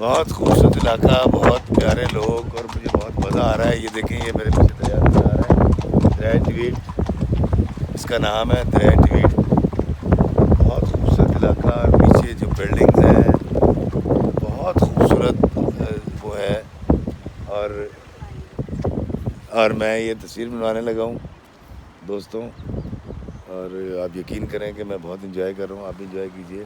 बहुत खूबसूरत इलाका, बहुत प्यारे लोग और मुझे बहुत मज़ा आ रहा है। ये देखें, ये मेरे पीछे दरिया नज़र आ रहा है, दरियाए इसका नाम है, दरियाए। बहुत खूबसूरत इलाका और पीछे जो बिल्डिंग्स हैं बहुत खूबसूरत वो है। और मैं ये तस्वीर बनवाने लगा हूँ दोस्तों, और आप यकीन करें कि मैं बहुत इंजॉय कर रहा हूँ। आप भी इंजॉय कीजिए।